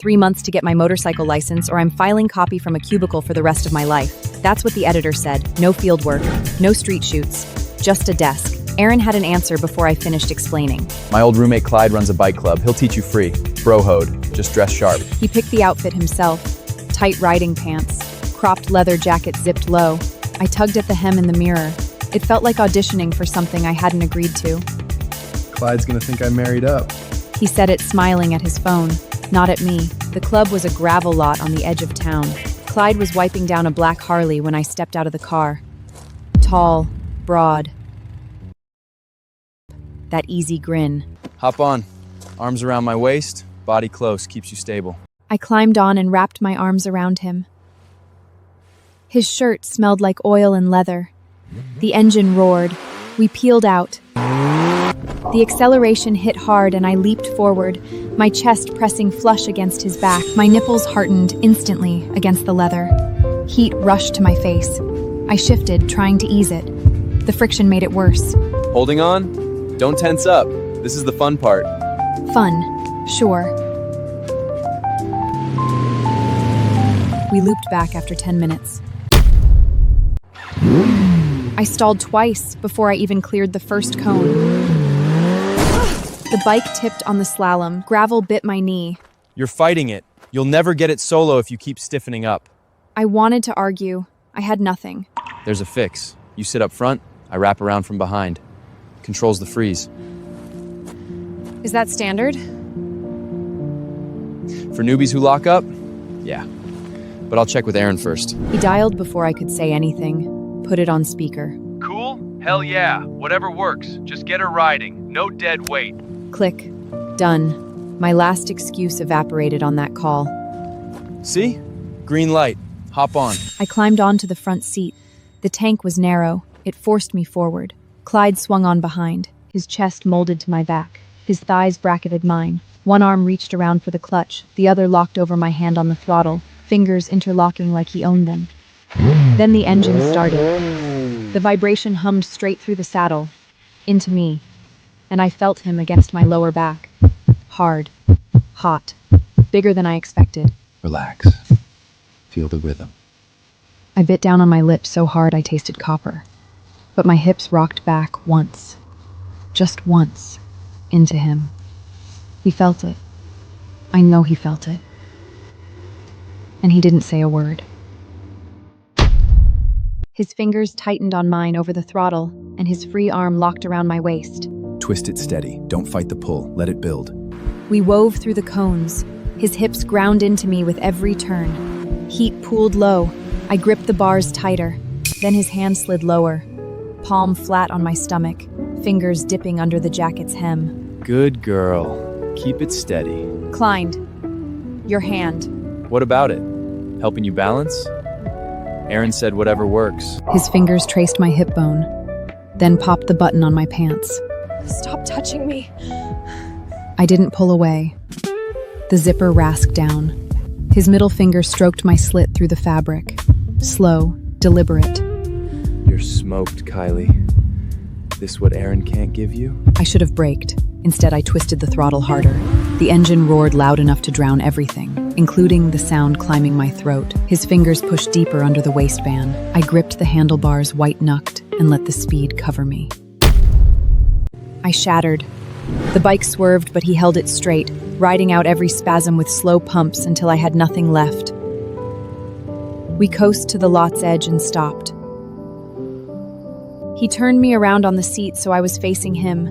3 months to get my motorcycle license, or I'm filing copy from a cubicle for the rest of my life. That's what the editor said. No field work, no street shoots, just a desk. Aaron had an answer before I finished explaining. My old roommate Clyde runs a bike club. He'll teach you free. Bro-hoed. Just dress sharp. He picked the outfit himself. Tight riding pants, cropped leather jacket zipped low. I tugged at the hem in the mirror. It felt like auditioning for something I hadn't agreed to. Clyde's gonna think I married up. He said it smiling at his phone, not at me. The club was a gravel lot on the edge of town. Clyde was wiping down a black Harley when I stepped out of the car. Tall, broad. That easy grin. Hop on. Arms around my waist, body close, keeps you stable. I climbed on and wrapped my arms around him. His shirt smelled like oil and leather. The engine roared. We peeled out. The acceleration hit hard and I leaped forward, my chest pressing flush against his back. My nipples hardened instantly against the leather. Heat rushed to my face. I shifted, trying to ease it. The friction made it worse. Holding on? Don't tense up. This is the fun part. Fun, sure. We looped back after 10 minutes. I stalled twice before I even cleared the first cone. The bike tipped on the slalom. Gravel bit my knee. You're fighting it. You'll never get it solo if you keep stiffening up. I wanted to argue. I had nothing. There's a fix. You sit up front, I wrap around from behind. Controls the freeze. Is that standard? For newbies who lock up? Yeah. But I'll check with Aaron first. He dialed before I could say anything. Put it on speaker. Cool? Hell yeah. Whatever works. Just get her riding. No dead weight. Click. Done. My last excuse evaporated on that call. See? Green light. Hop on. I climbed onto the front seat. The tank was narrow. It forced me forward. Clyde swung on behind. His chest molded to my back. His thighs bracketed mine. One arm reached around for the clutch. The other locked over my hand on the throttle, fingers interlocking like he owned them. Then the engine started. The vibration hummed straight through the saddle, into me, and I felt him against my lower back. Hard, hot, bigger than I expected. Relax. Feel the rhythm. I bit down on my lips so hard I tasted copper. But my hips rocked back once, just once, into him. He felt it. I know he felt it. And he didn't say a word. His fingers tightened on mine over the throttle, and his free arm locked around my waist. Twist it steady. Don't fight the pull. Let it build. We wove through the cones. His hips ground into me with every turn. Heat pooled low. I gripped the bars tighter. Then his hand slid lower, palm flat on my stomach, fingers dipping under the jacket's hem. Good girl. Keep it steady. Climbed. Your hand. What about it? Helping you balance? Aaron said whatever works. His fingers traced my hip bone, then popped the button on my pants. Stop touching me. I didn't pull away. The zipper rasped down. His middle finger stroked my slit through the fabric. Slow, deliberate. You're smoked, Kylie. This what Aaron can't give you? I should have braked. Instead, I twisted the throttle harder. The engine roared loud enough to drown everything, including the sound climbing my throat. His fingers pushed deeper under the waistband. I gripped the handlebars white-knucked and let the speed cover me. I shattered. The bike swerved, but he held it straight, riding out every spasm with slow pumps until I had nothing left. We coasted to the lot's edge and stopped. He turned me around on the seat so I was facing him,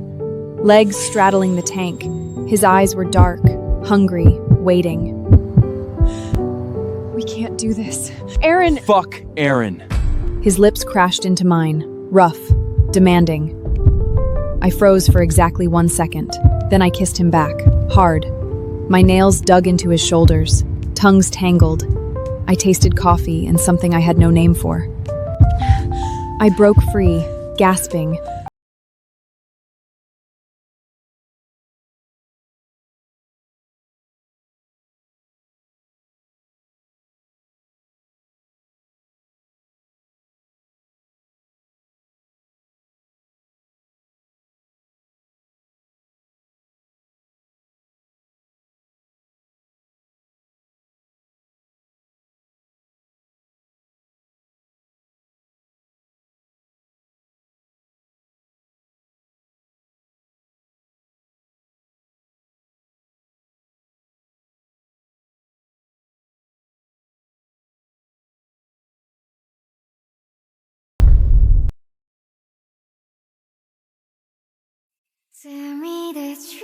legs straddling the tank. His eyes were dark, hungry, waiting. We can't do this. Aaron! Fuck Aaron. His lips crashed into mine, rough, demanding. I froze for exactly 1 second. Then I kissed him back, hard. My nails dug into his shoulders, tongues tangled. I tasted coffee and something I had no name for. I broke free, gasping.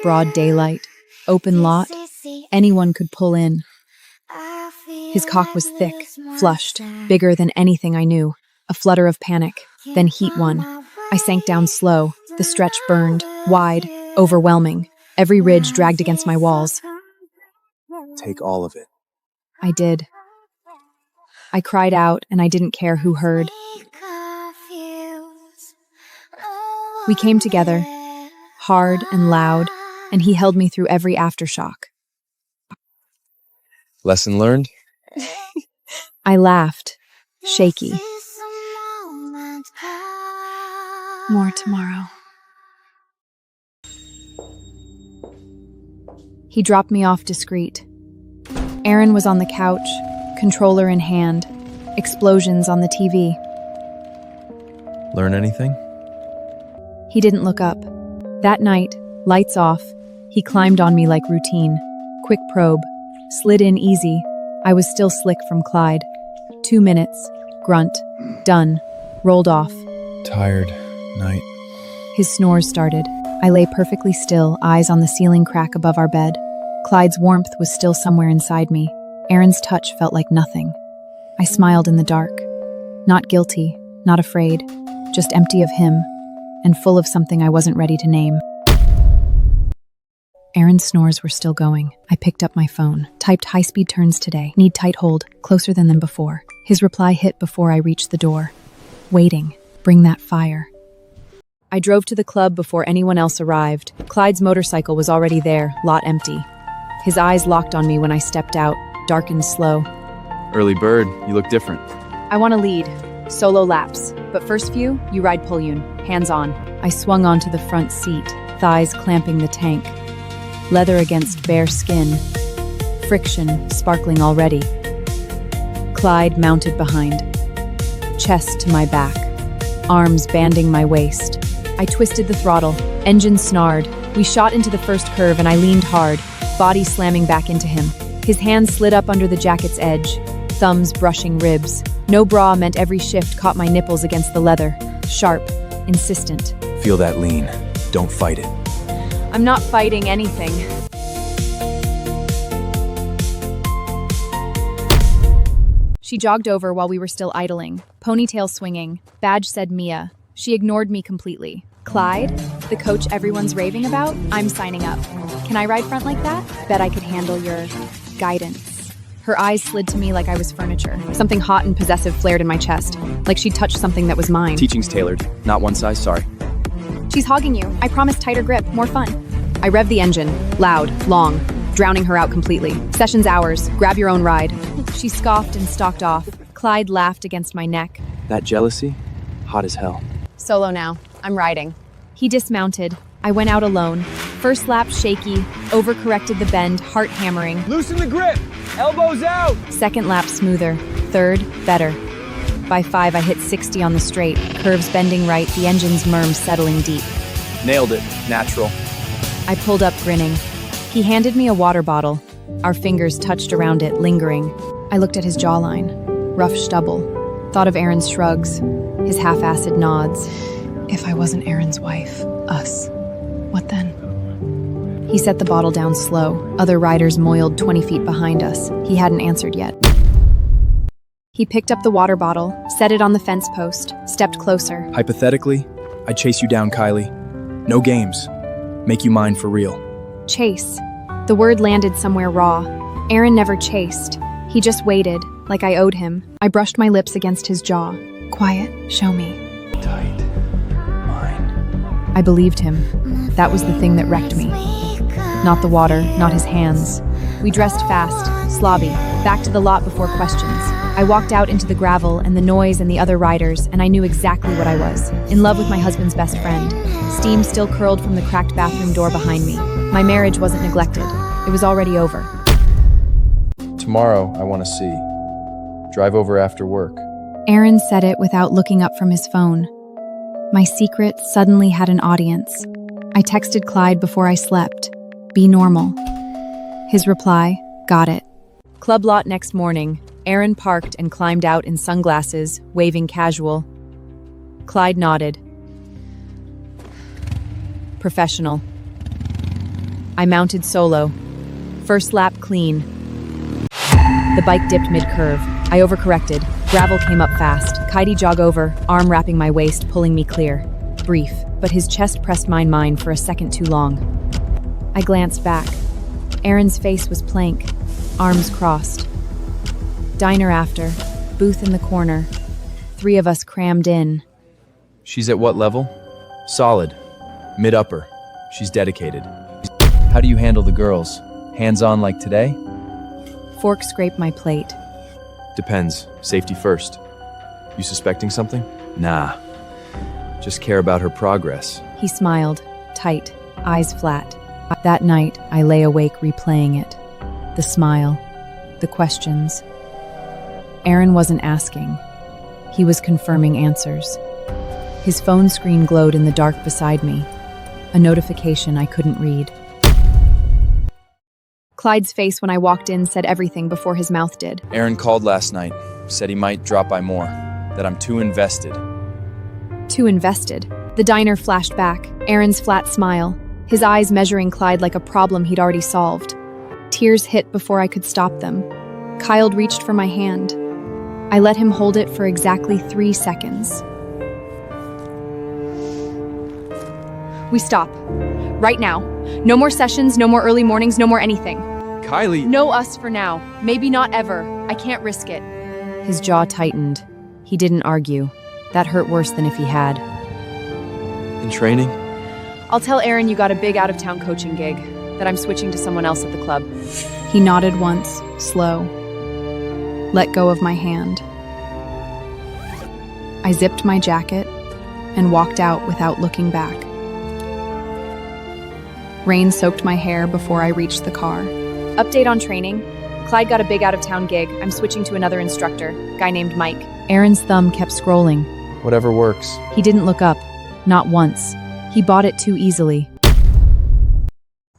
Broad daylight, open lot, anyone could pull in. His cock was thick, flushed, bigger than anything I knew. A flutter of panic, then heat won. I sank down slow. The stretch burned, wide, overwhelming. Every ridge dragged against my walls. Take all of it. I did. I cried out, and I didn't care who heard. We came together, hard and loud, and he held me through every aftershock. Lesson learned? I laughed, shaky. More tomorrow. He dropped me off discreet. Aaron was on the couch, controller in hand, explosions on the TV. Learn anything? He didn't look up. That night, lights off, he climbed on me like routine. Quick probe. Slid in easy. I was still slick from Clyde. 2 minutes. Grunt. Done. Rolled off. Tired. Night. His snores started. I lay perfectly still, eyes on the ceiling crack above our bed. Clyde's warmth was still somewhere inside me. Aaron's touch felt like nothing. I smiled in the dark. Not guilty, not afraid, just empty of him, and full of something I wasn't ready to name. Aaron's snores were still going. I picked up my phone, typed high-speed turns today, need tight hold, closer than them before. His reply hit before I reached the door. Waiting, bring that fire. I drove to the club before anyone else arrived. Clyde's motorcycle was already there, lot empty. His eyes locked on me when I stepped out, darkened slow. Early bird, you look different. I want to lead. Solo laps. But first few, you ride Pulyun, hands on. I swung onto the front seat, thighs clamping the tank. Leather against bare skin. Friction sparkling already. Clyde mounted behind. Chest to my back. Arms banding my waist. I twisted the throttle. Engine snarled. We shot into the first curve and I leaned hard, body slamming back into him. His hands slid up under the jacket's edge, thumbs brushing ribs. No bra meant every shift caught my nipples against the leather. Sharp, insistent. Feel that lean. Don't fight it. I'm not fighting anything. She jogged over while we were still idling, ponytail swinging. Badge said Mia. She ignored me completely. Clyde, the coach everyone's raving about, I'm signing up. Can I ride front like that? Bet I could handle your guidance. Her eyes slid to me like I was furniture. Something hot and possessive flared in my chest, like she'd touched something that was mine. Teaching's tailored, not one size, sorry. She's hogging you. I promise tighter grip, more fun. I revved the engine, loud, long, drowning her out completely. Session's ours, grab your own ride. She scoffed and stalked off. Clyde laughed against my neck. That jealousy? Hot as hell. Solo now. I'm riding. He dismounted. I went out alone. First lap shaky, overcorrected the bend, heart hammering. Loosen the grip! Elbows out! Second lap smoother. Third, better. By 5, I hit 60 on the straight, curves bending right, the engine's murm settling deep. Nailed it. Natural. I pulled up grinning. He handed me a water bottle. Our fingers touched around it, lingering. I looked at his jawline. Rough stubble. Thought of Aaron's shrugs, his half-acid nods. If I wasn't Aaron's wife, us, what then? He set the bottle down slow. Other riders moiled 20 feet behind us. He hadn't answered yet. He picked up the water bottle, set it on the fence post, stepped closer. Hypothetically, I'd chase you down, Kylie. No games. Make you mine for real. Chase. The word landed somewhere raw. Aaron never chased. He just waited, like I owed him. I brushed my lips against his jaw. Quiet, show me. Tight. Mine. I believed him. That was the thing that wrecked me. Not the water, not his hands. We dressed fast, slobby, back to the lot before questions. I walked out into the gravel and the noise and the other riders, and I knew exactly what I was. In love with my husband's best friend. Steam still curled from the cracked bathroom door behind me. My marriage wasn't neglected. It was already over. Tomorrow, I want to see. Drive over after work. Aaron said it without looking up from his phone. My secret suddenly had an audience. I texted Clyde before I slept. Be normal. His reply, got it. Club lot next morning. Aaron parked and climbed out in sunglasses, waving casual. Clyde nodded. Professional. I mounted solo. First lap clean. The bike dipped mid-curve. I overcorrected. Gravel came up fast. Kaidi jog over, arm wrapping my waist, pulling me clear. Brief, but his chest pressed mine for a second too long. I glanced back. Aaron's face was plank, arms crossed. Diner after, booth in the corner. 3 of us crammed in. She's at what level? Solid. Mid-upper. She's dedicated. How do you handle the girls? Hands-on like today? Fork scraped my plate. Depends. Safety first. You suspecting something? Nah. Just care about her progress. He smiled, tight, eyes flat. That night, I lay awake replaying it. The smile, the questions. Aaron wasn't asking. He was confirming answers. His phone screen glowed in the dark beside me. A notification I couldn't read. Clyde's face when I walked in said everything before his mouth did. Aaron called last night. Said he might drop by more. That I'm too invested. Too invested. The diner flashed back, Aaron's flat smile, his eyes measuring Clyde like a problem he'd already solved. Tears hit before I could stop them. Kyle reached for my hand. I let him hold it for exactly 3 seconds. We stop. Right now. No more sessions, no more early mornings, no more anything. Kylie! No us for now. Maybe not ever. I can't risk it. His jaw tightened. He didn't argue. That hurt worse than if he had. In training? I'll tell Aaron you got a big out-of-town coaching gig, that I'm switching to someone else at the club. He nodded once, slow. Let go of my hand. I zipped my jacket and walked out without looking back. Rain soaked my hair before I reached the car. Update on training. Clyde got a big out-of-town gig. I'm switching to another instructor, guy named Mike. Aaron's thumb kept scrolling. Whatever works. He didn't look up, not once. He bought it too easily.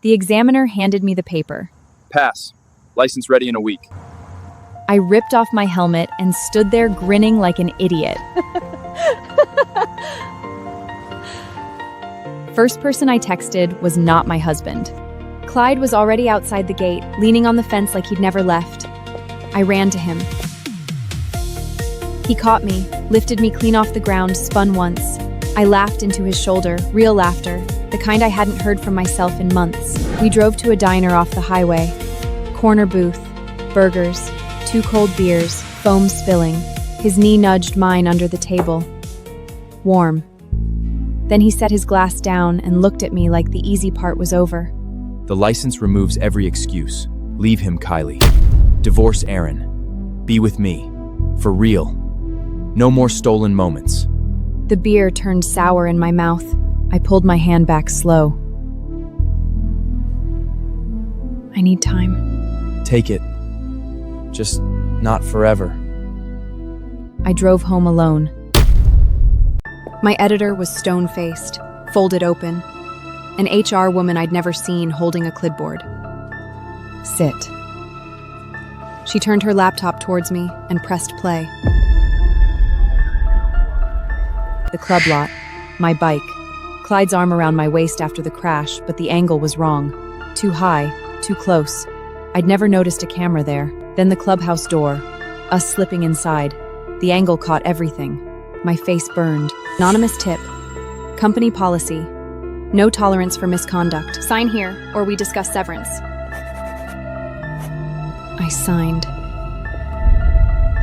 The examiner handed me the paper. Pass. License ready in a week. I ripped off my helmet and stood there grinning like an idiot. First person I texted was not my husband. Clyde was already outside the gate, leaning on the fence like he'd never left. I ran to him. He caught me, lifted me clean off the ground, spun once. I laughed into his shoulder, real laughter, the kind I hadn't heard from myself in months. We drove to a diner off the highway. Corner booth, burgers, 2 cold beers, foam spilling. His knee nudged mine under the table. Warm. Then he set his glass down and looked at me like the easy part was over. The license removes every excuse. Leave him, Kylie. Divorce Aaron. Be with me. For real. No more stolen moments. The beer turned sour in my mouth. I pulled my hand back slow. I need time. Take it. Just not forever. I drove home alone. My editor was stone-faced, folded open. An HR woman I'd never seen holding a clipboard. Sit. She turned her laptop towards me and pressed play. The club lot. My bike. Clyde's arm around my waist after the crash, but the angle was wrong. Too high, too close. I'd never noticed a camera there. Then the clubhouse door. Us slipping inside. The angle caught everything. My face burned. Anonymous tip. Company policy. No tolerance for misconduct. Sign here, or we discuss severance. I signed.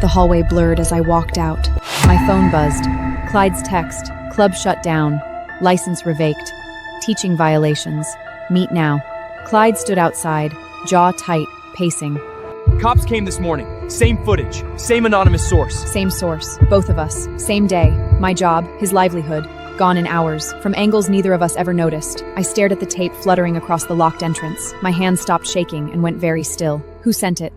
The hallway blurred as I walked out. My phone buzzed. Clyde's text. Club shut down. License revoked. Teaching violations. Meet now. Clyde stood outside, jaw tight, pacing. Cops came this morning. Same footage. Same anonymous source. Same source. Both of us. Same day. My job, his livelihood. Gone in hours. From angles neither of us ever noticed. I stared at the tape fluttering across the locked entrance. My hand stopped shaking and went very still. Who sent it?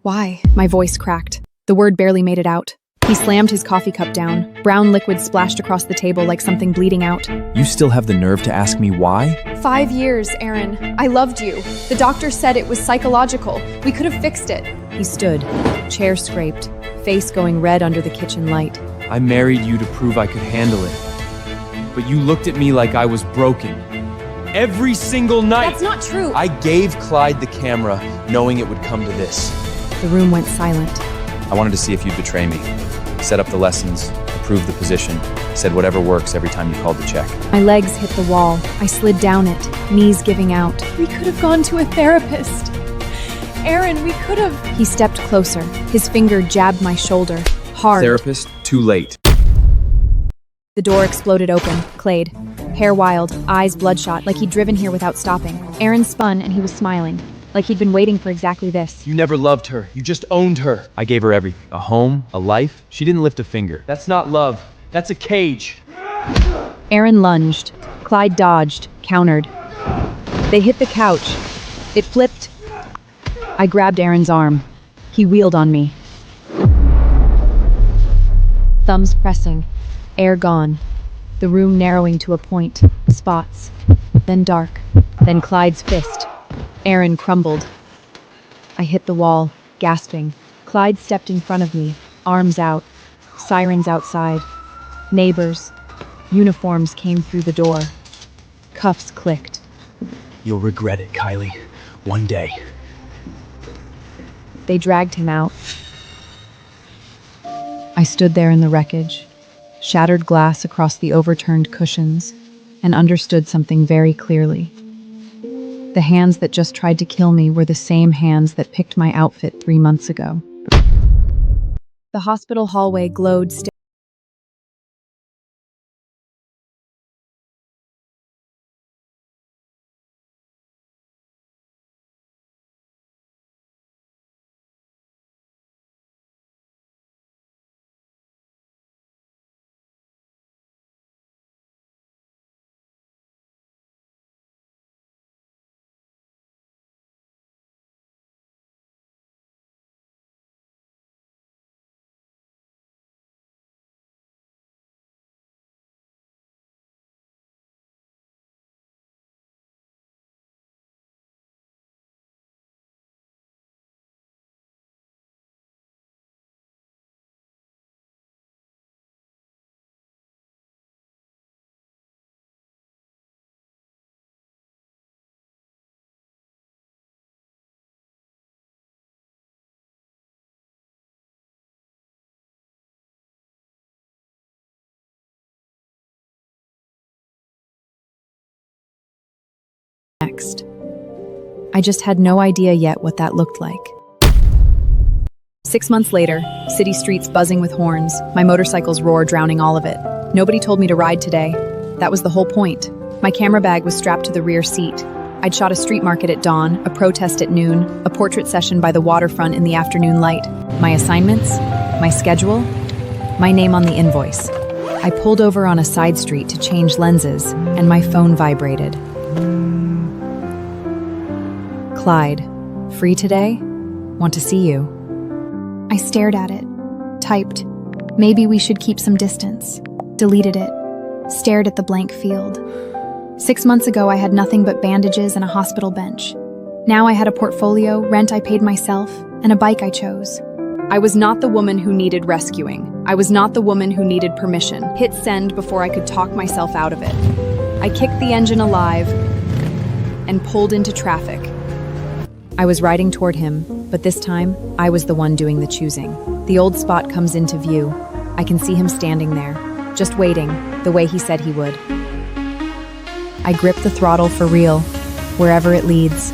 Why? My voice cracked. The word barely made it out. He slammed his coffee cup down. Brown liquid splashed across the table like something bleeding out. You still have the nerve to ask me why? 5 years, Aaron. I loved you. The doctor said it was psychological. We could have fixed it. He stood, chair scraped, face going red under the kitchen light. I married you to prove I could handle it. But you looked at me like I was broken. Every single night. That's not true. I gave Clyde the camera, knowing it would come to this. The room went silent. I wanted to see if you'd betray me. Set up the lessons, approved the position, said whatever works every time you called to check. My legs hit the wall. I slid down it, knees giving out. We could have gone to a therapist. Aaron, we could have. He stepped closer. His finger jabbed my shoulder, hard. Therapist, too late. The door exploded open, Clade. Hair wild, eyes bloodshot, like he'd driven here without stopping. Aaron spun and he was smiling, like he'd been waiting for exactly this. You never loved her. You just owned her. I gave her everything. A home, a life. She didn't lift a finger. That's not love. That's a cage. Aaron lunged. Clyde dodged, countered. They hit the couch. It flipped. I grabbed Aaron's arm. He wheeled on me. Thumbs pressing. Air gone. The room narrowing to a point. Spots. Then dark. Then Clyde's fist. Aaron crumbled. I hit the wall, gasping. Clyde stepped in front of me, arms out. Sirens outside. Neighbors. Uniforms came through the door. Cuffs clicked. You'll regret it, Kylie. One day. They dragged him out. I stood there in the wreckage, shattered glass across the overturned cushions, and understood something very clearly. The hands that just tried to kill me were the same hands that picked my outfit 3 months ago. The hospital hallway glowed still. Next. I just had no idea yet what that looked like. 6 months later, city streets buzzing with horns, my motorcycle's roar drowning all of it. Nobody told me to ride today. That was the whole point. My camera bag was strapped to the rear seat. I'd shot a street market at dawn, a protest at noon, a portrait session by the waterfront in the afternoon light. My assignments, my schedule, my name on the invoice. I pulled over on a side street to change lenses, and my phone vibrated. Clyde, free today? Want to see you. I stared at it, typed, maybe we should keep some distance, deleted it, stared at the blank field. 6 months ago, I had nothing but bandages and a hospital bench. Now I had a portfolio, rent I paid myself, and a bike I chose. I was not the woman who needed rescuing. I was not the woman who needed permission. Hit send before I could talk myself out of it. I kicked the engine alive and pulled into traffic. I was riding toward him, but this time, I was the one doing the choosing. The old spot comes into view. I can see him standing there, just waiting, the way he said he would. I grip the throttle for real, wherever it leads.